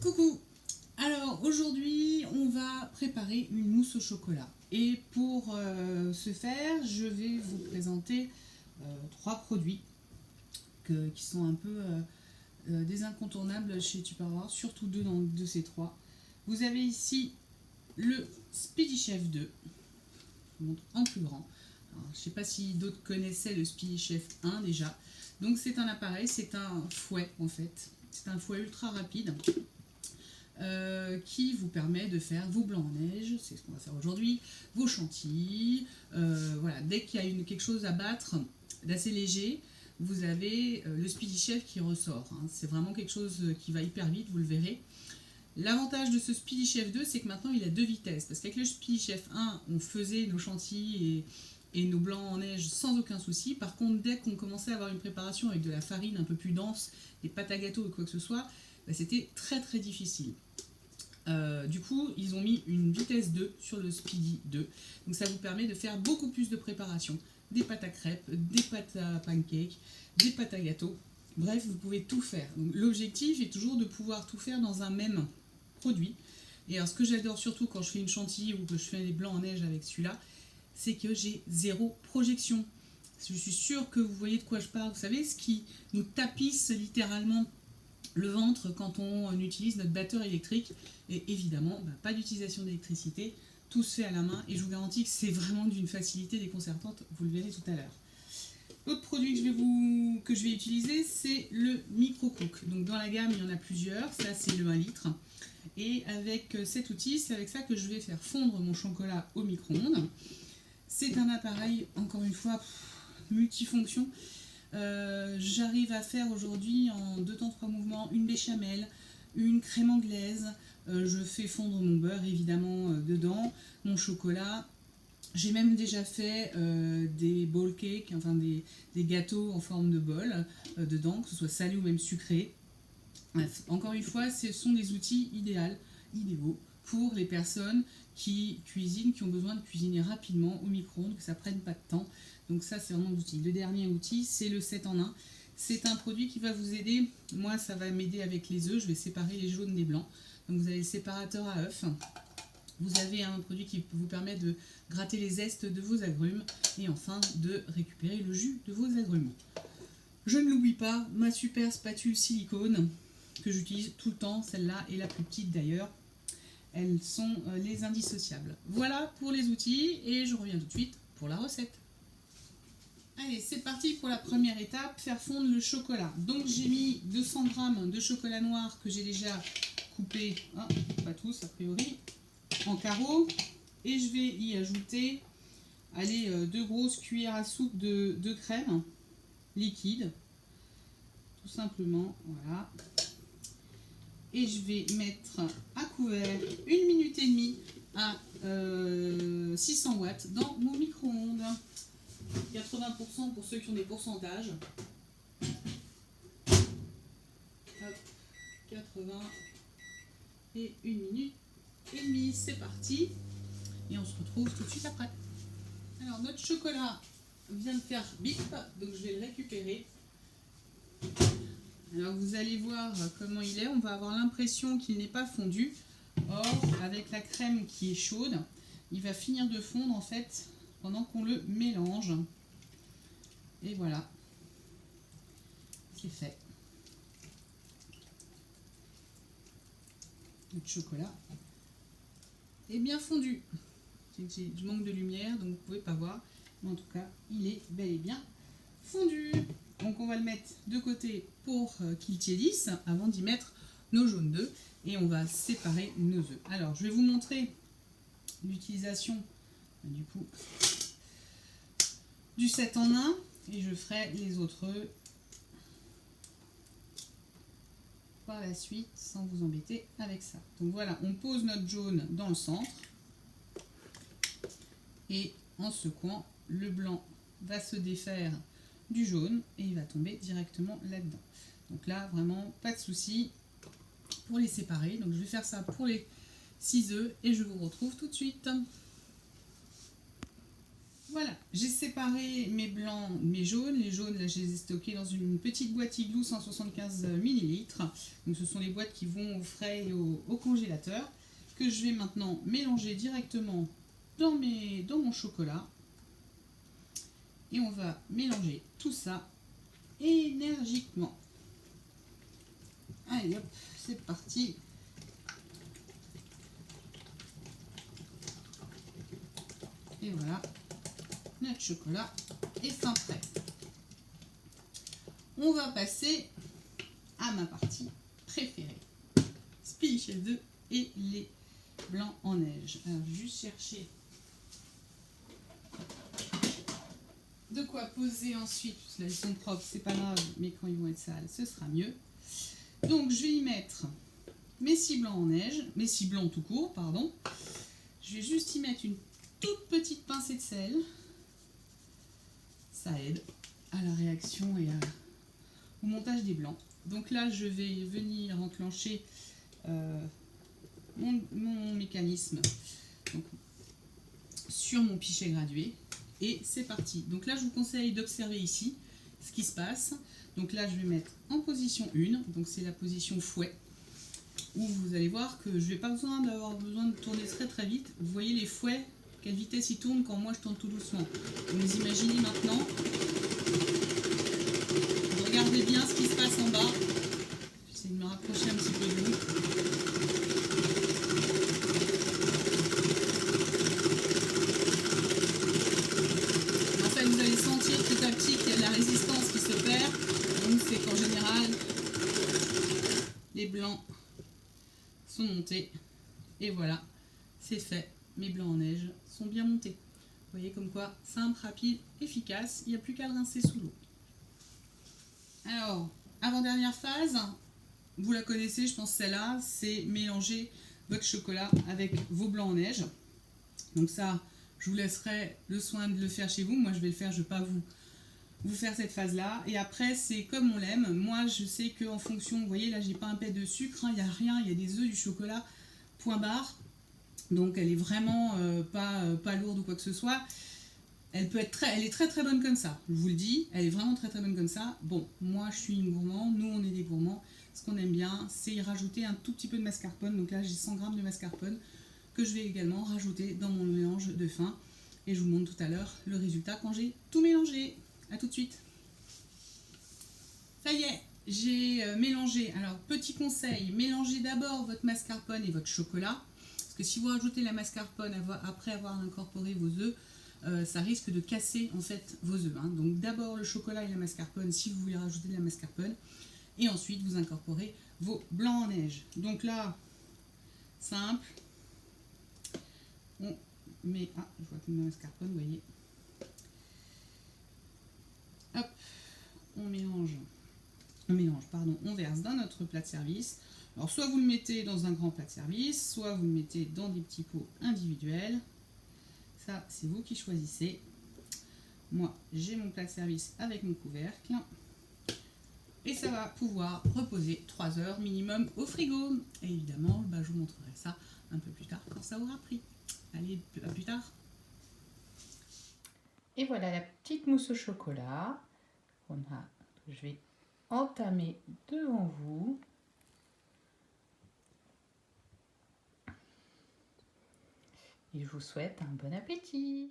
Coucou. Alors aujourd'hui on va préparer une mousse au chocolat et pour ce faire je vais vous présenter trois produits qui sont un peu des incontournables chez Tupperware, surtout deux de ces trois. Vous avez ici le Speedy Chef 2, je vous montre en plus grand. Alors, je ne sais pas si d'autres connaissaient le Speedy Chef 1 déjà. Donc c'est un appareil, c'est un fouet en fait, c'est un fouet ultra rapide. Qui vous permet de faire vos blancs en neige, c'est ce qu'on va faire aujourd'hui, vos chantilly, voilà, dès qu'il y a quelque chose à battre d'assez léger, vous avez le Speedy Chef qui ressort, hein. C'est vraiment quelque chose qui va hyper vite, vous le verrez. L'avantage de ce Speedy Chef 2, c'est que maintenant il a deux vitesses, parce qu'avec le Speedy Chef 1, on faisait nos chantilly et nos blancs en neige sans aucun souci. Par contre, dès qu'on commençait à avoir une préparation avec de la farine un peu plus dense, des pâtes à gâteau ou quoi que ce soit, c'était très très difficile. Du coup, ils ont mis une vitesse 2 sur le Speedy 2. Donc ça vous permet de faire beaucoup plus de préparation. Des pâtes à crêpes, des pâtes à pancakes, des pâtes à gâteau. Bref, vous pouvez tout faire. L'objectif est toujours de pouvoir tout faire dans un même produit. Et alors ce que j'adore surtout quand je fais une chantilly ou que je fais des blancs en neige avec celui-là, c'est que j'ai zéro projection. Je suis sûre que vous voyez de quoi je parle. Vous savez, ce qui nous tapisse littéralement le ventre quand on utilise notre batteur électrique. Et évidemment, pas d'utilisation d'électricité, tout se fait à la main et je vous garantis que c'est vraiment d'une facilité déconcertante, vous le verrez tout à l'heure. L'autre produit que je vais utiliser, c'est le micro-cook. Donc dans la gamme, il y en a plusieurs, ça c'est le 1 litre. Et avec cet outil, c'est avec ça que je vais faire fondre mon chocolat au micro-ondes. C'est un appareil, encore une fois, multifonction. J'arrive à faire aujourd'hui en 2 temps 3 mouvements une béchamel, une crème anglaise, je fais fondre mon beurre évidemment dedans, mon chocolat. J'ai même déjà fait des bowl cakes, enfin des gâteaux en forme de bol dedans, que ce soit salé ou même sucré. Bref, encore une fois, ce sont des outils idéaux pour les personnes qui cuisinent, qui ont besoin de cuisiner rapidement au micro-ondes, que ça ne prenne pas de temps. Donc ça, c'est vraiment l'outil. Le dernier outil, c'est le 7 en 1. C'est un produit qui va vous aider. Moi, ça va m'aider avec les œufs. Je vais séparer les jaunes des blancs. Donc vous avez le séparateur à œufs. Vous avez un produit qui vous permet de gratter les zestes de vos agrumes. Et enfin, de récupérer le jus de vos agrumes. Je ne l'oublie pas, ma super spatule silicone que j'utilise tout le temps. Celle-là est la plus petite d'ailleurs. Elles sont les indissociables. Voilà pour les outils et je reviens tout de suite pour la recette. Allez, c'est parti pour la première étape, faire fondre le chocolat. Donc j'ai mis 200 g de chocolat noir que j'ai déjà coupé, hein, pas tous a priori, en carreaux. Et je vais y ajouter, allez, 2 grosses cuillères à soupe de crème liquide. Tout simplement, voilà. Et je vais mettre à couvert 1 minute et demie à 600 watts dans mon micro-ondes. 80% pour ceux qui ont des pourcentages. Hop, 80 et 1 minute et demie, c'est parti. Et on se retrouve tout de suite après. Alors notre chocolat vient de faire bip, donc je vais le récupérer. Alors vous allez voir comment il est, on va avoir l'impression qu'il n'est pas fondu. Or, avec la crème qui est chaude, il va finir de fondre en fait pendant qu'on le mélange. Et voilà, c'est fait. Notre chocolat est bien fondu. Je manque de lumière, donc vous ne pouvez pas voir. Mais en tout cas, il est bel et bien fondu. Donc on va le mettre de côté pour qu'il tiédisse avant d'y mettre nos jaunes d'œufs. Et on va séparer nos œufs. Alors, je vais vous montrer l'utilisation du coup du 7 en 1 et je ferai les autres œufs par la suite sans vous embêter avec ça. Donc voilà, on pose notre jaune dans le centre et en secouant, le blanc va se défaire du jaune et il va tomber directement là-dedans. Donc là, vraiment, pas de souci pour les séparer. Donc je vais faire ça pour les 6 œufs et je vous retrouve tout de suite. Voilà, j'ai séparé mes blancs, mes jaunes. Les jaunes, là, je les ai stockés dans une petite boîte Igloo 175 ml. Donc ce sont les boîtes qui vont au frais et au congélateur, que je vais maintenant mélanger directement dans mon chocolat. Et on va mélanger tout ça énergiquement. Allez hop, c'est parti. Et voilà, notre chocolat est fin prêt. On va passer à ma partie préférée. Speedy Chef 2 et les blancs en neige. Alors, juste chercher de quoi poser ensuite. Là, ils sont propres, c'est pas grave, mais quand ils vont être sales, ce sera mieux. Donc, je vais y mettre mes 6 blancs en neige, mes 6 blancs tout court, pardon. Je vais juste y mettre une toute petite pincée de sel. Ça aide à la réaction et au montage des blancs. Donc là, je vais venir enclencher mon mécanisme donc, sur mon pichet gradué. Et c'est parti. Donc là, je vous conseille d'observer ici ce qui se passe. Donc là, je vais mettre en position 1. Donc c'est la position fouet. Où vous allez voir que je vais pas d'avoir besoin de tourner très très vite. Vous voyez les fouets, quelle vitesse ils tournent quand moi je tourne tout doucement. Vous imaginez maintenant. Regardez bien ce qui se passe en bas. J'essaie de me rapprocher un petit peu de vous. En fait, vous allez sentir petit à petit qu'il y a de la résistance qui se perd. Donc c'est qu'en général, les blancs sont montés. Et voilà, c'est fait. Mes blancs en neige sont bien montés. Vous voyez comme quoi, simple, rapide, efficace. Il n'y a plus qu'à le rincer sous l'eau. Alors, avant-dernière phase, vous la connaissez, je pense celle-là, c'est mélanger votre chocolat avec vos blancs en neige. Donc ça, je vous laisserai le soin de le faire chez vous. Moi, je vais le faire, je ne vais pas vous faire cette phase-là. Et après, c'est comme on l'aime. Moi, je sais qu'en fonction, vous voyez, là, j'ai pas un pet de sucre, il n'y a rien, il y a des œufs, du chocolat, point barre. Donc, elle est vraiment pas lourde ou quoi que ce soit. Elle est très très bonne comme ça, je vous le dis, elle est vraiment très très bonne comme ça. Bon, moi je suis une gourmand, nous on est des gourmands. Ce qu'on aime bien, c'est y rajouter un tout petit peu de mascarpone. Donc là j'ai 100 g de mascarpone que je vais également rajouter dans mon mélange de fin. Et je vous montre tout à l'heure le résultat quand j'ai tout mélangé. A tout de suite. Ça y est, j'ai mélangé. Alors petit conseil, mélangez d'abord votre mascarpone et votre chocolat. Parce que si vous rajoutez la mascarpone après avoir incorporé vos œufs, ça risque de casser en fait vos œufs. Hein. Donc d'abord le chocolat et la mascarpone si vous voulez rajouter de la mascarpone. Et ensuite vous incorporez vos blancs en neige. Donc là, simple. On met... Ah, je vois que ma mascarpone, vous voyez. Hop, on verse dans notre plat de service. Alors soit vous le mettez dans un grand plat de service, soit vous le mettez dans des petits pots individuels. Ça, c'est vous qui choisissez. Moi, j'ai mon plat de service avec mon couvercle. Et ça va pouvoir reposer 3 heures minimum au frigo. Et évidemment, je vous montrerai ça un peu plus tard quand ça aura pris. Allez, à plus tard. Et voilà la petite mousse au chocolat. Je vais entamer devant vous. Et je vous souhaite un bon appétit.